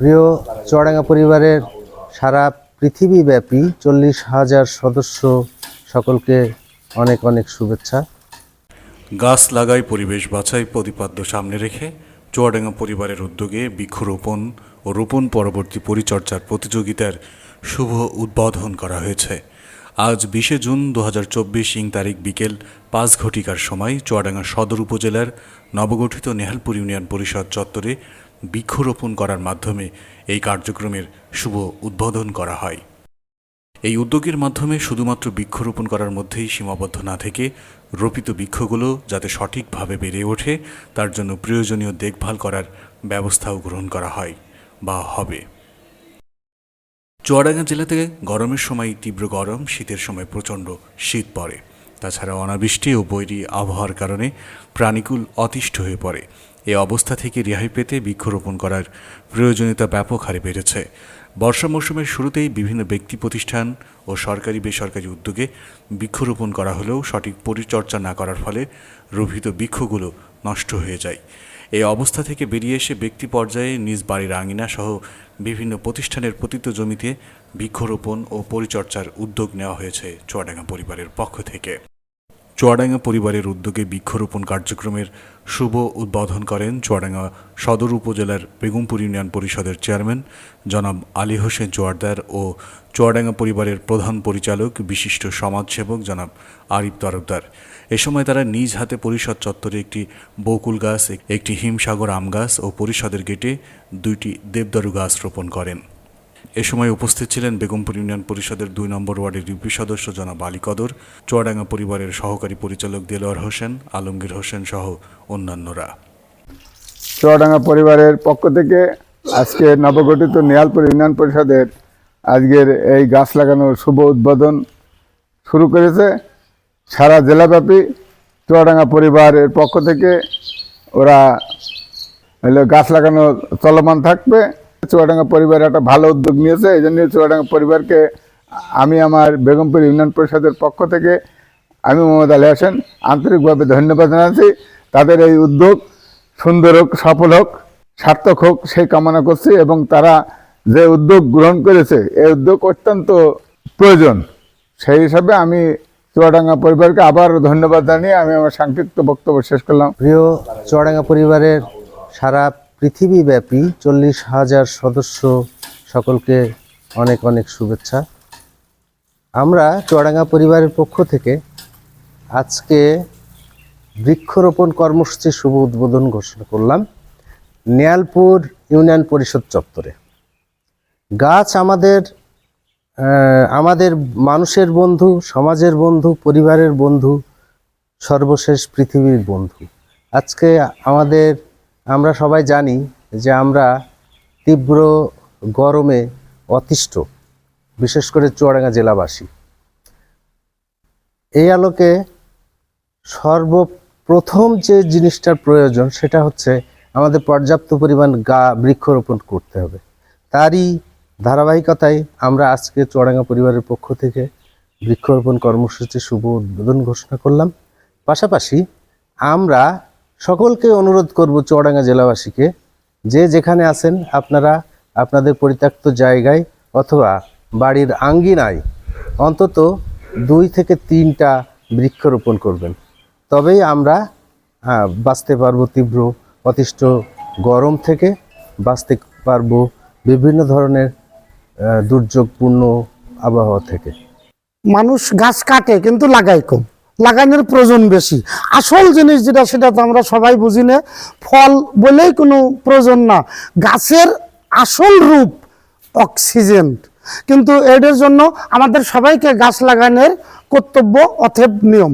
প্রিয় চুয়াডাঙ্গা পরিবারের সারা পৃথিবীব্যাপী 40,000 সদস্য সকলকে অনেক অনেক শুভেচ্ছা। গাছ লাগাই পরিবেশ বাঁচাই প্রতিপাদ্য সামনে রেখে চুয়াডাঙ্গা পরিবারের উদ্যোগে বৃক্ষরোপণ ও রোপণ পরবর্তী পরিচর্যার প্রতিযোগিতার শুভ উদ্বোধন করা হয়েছে। আজ 20 জুন 2024 ইং তারিখ বিকেল 5 ঘটিকার সময় চুয়াডাঙ্গা সদর উপজেলার নবগঠিত নেহালপুর ইউনিয়ন পরিষদ চত্বরে বৃক্ষরোপণ করার মাধ্যমে এই কার্যক্রমের শুভ উদ্বোধন করা হয়। এই উদ্যোগের মাধ্যমে শুধুমাত্র বৃক্ষরোপণ করার মধ্যেই সীমাবদ্ধ না থেকে রোপিত বৃক্ষগুলো যাতে সঠিকভাবে বেড়ে ওঠে তার জন্য প্রয়োজনীয় দেখভাল করার ব্যবস্থাও গ্রহণ করা হয় বা হবে। চুয়াডাঙ্গা জেলাতে গরমের সময় তীব্র গরম, শীতের সময় প্রচণ্ড শীত পড়ে। তাছাড়া অনাবৃষ্টি ও বৈরী আবহাওয়ার কারণে প্রাণীকুল অতিষ্ঠ হয়ে পড়ে। এই অবস্থা থেকে রেহাই পেতে বৃক্ষরোপণ করার প্রয়োজনীয়তা ব্যাপক হারে বেড়েছে। বর্ষা মৌসুমের শুরুতেই বিভিন্ন ব্যক্তি প্রতিষ্ঠান ও সরকারি বেসরকারি উদ্যোগে বৃক্ষরোপণ করা হলেও সঠিক পরিচর্যা না করার ফলে রোপিত বৃক্ষগুলো নষ্ট হয়ে যায়। এই অবস্থা থেকে বেরিয়ে এসে ব্যক্তি পর্যায়ে নিজ বাড়ির আঙিনা সহ বিভিন্ন প্রতিষ্ঠানের পতিত জমিতে বৃক্ষরোপণ ও পরিচর্যার উদ্যোগ নেওয়া হয়েছে চুয়াডাঙ্গা পরিবারের পক্ষ থেকে। চুয়াডাঙ্গা পরিবারের উদ্যোগে বৃক্ষরোপণ কার্যক্রমের শুভ উদ্বোধন করেন চুয়াডাঙ্গা সদর উপজেলার বেগমপুর ইউনিয়ন পরিষদের চেয়ারম্যান জনাব আলী হোসেন জোয়ারদার ও চুয়াডাঙ্গা পরিবারের প্রধান পরিচালক বিশিষ্ট সমাজসেবক জনাব আরিফ তরফদার। এ সময় তারা নিজ হাতে পরিষদ চত্বরে একটি বকুল গাছ, একটি হিমসাগর আম গাছ ও পরিষদের গেটে 2টি দেবদারু গাছ রোপণ করেন। এ সময় উপস্থিত ছিলেন বেগমপুর ইউনিয়ন পরিষদের 2 নম্বর ওয়ার্ডের ইউপি সদস্য জনাব আলী কদর, চুয়াডাঙ্গা পরিবারের সহকারী পরিচালক দেলোয়ার হোসেন, আলমগীর হোসেন সহ অন্যান্যরা। চুয়াডাঙ্গা পরিবারের পক্ষ থেকে আজকে নবগঠিত নেহালপুর ইউনিয়ন পরিষদের আজকের এই গাছ লাগানোর শুভ উদ্বোধন শুরু করেছে। সারা জেলাব্যাপী চুয়াডাঙ্গা পরিবারের পক্ষ থেকে ওরা গাছ লাগানো চলমান থাকবে। চুয়াডাঙ্গা পরিবার একটা ভালো উদ্যোগ নিয়েছে, এই জন্য চুয়াডাঙ্গা পরিবারকে আমি আমার বেগমপুর ইউনিয়ন পরিষদের পক্ষ থেকে আমি মোহাম্মদ আলী হোসেন আন্তরিকভাবে ধন্যবাদ জানাচ্ছি। তাদের এই উদ্যোগ সুন্দর হোক, সফল হোক, সার্থক হোক সেই কামনা করছি এবং তারা যে উদ্যোগ গ্রহণ করেছে এই উদ্যোগ অত্যন্ত প্রয়োজন। সেই হিসাবে আমি চুয়াডাঙ্গা পরিবারকে আবার ধন্যবাদ জানিয়ে আমি আমার সংক্ষিপ্ত বক্তব্য শেষ করলাম। প্রিয় চুয়াডাঙ্গা পরিবারের সারা পৃথিবীব্যাপী 40,000 সদস্য সকলকে অনেক অনেক শুভেচ্ছা। আমরা চুয়াডাঙ্গা পরিবারের পক্ষ থেকে আজকে বৃক্ষরোপণ কর্মসূচির শুভ উদ্বোধন ঘোষণা করলাম নেহালপুর ইউনিয়ন পরিষদ চত্বরে। গাছ আমাদের মানুষের বন্ধু, সমাজের বন্ধু, পরিবারের বন্ধু, সর্বশেষ পৃথিবীর বন্ধু। আজকে আমরা সবাই জানি যে আমরা তীব্র গরমে অতিষ্ঠ, বিশেষ করে চুয়াডাঙ্গা জেলাবাসী। এই আলোকে সর্বপ্রথম যে জিনিসটার প্রয়োজন সেটা হচ্ছে আমাদের পর্যাপ্ত পরিমাণ বৃক্ষরোপণ করতে হবে। তারই ধারাবাহিকতায় আমরা আজকে চুয়াডাঙ্গা পরিবারের পক্ষ থেকে বৃক্ষরোপণ কর্মসূচির শুভ উদ্বোধন ঘোষণা করলাম। পাশাপাশি আমরা সকলকে অনুরোধ করব, চুয়াডাঙ্গা জেলাবাসীকে, যে যেখানে আছেন আপনারা আপনাদের পরিত্যক্ত জায়গায় অথবা বাড়ির আঙ্গিনায় অন্তত 2 থেকে 3টা বৃক্ষরোপণ করবেন। তবেই আমরা বাঁচতে পারবো তীব্র অতিষ্ঠ গরম থেকে, বাঁচতে পারবো বিভিন্ন ধরনের দুর্যোগপূর্ণ আবহাওয়া থেকে। মানুষ গাছ কাটে কিন্তু লাগায় কম, লাগানোর প্রয়োজন বেশি। আসল জিনিস যেটা সেটা তো আমরা সবাই বুঝি না। ফল বলেই কোনো প্রয়োজন না, গাছের আসল রূপ অক্সিজেন। কিন্তু এটার জন্য আমাদের সবাইকে গাছ লাগানোর কর্তব্য অথব নিয়ম।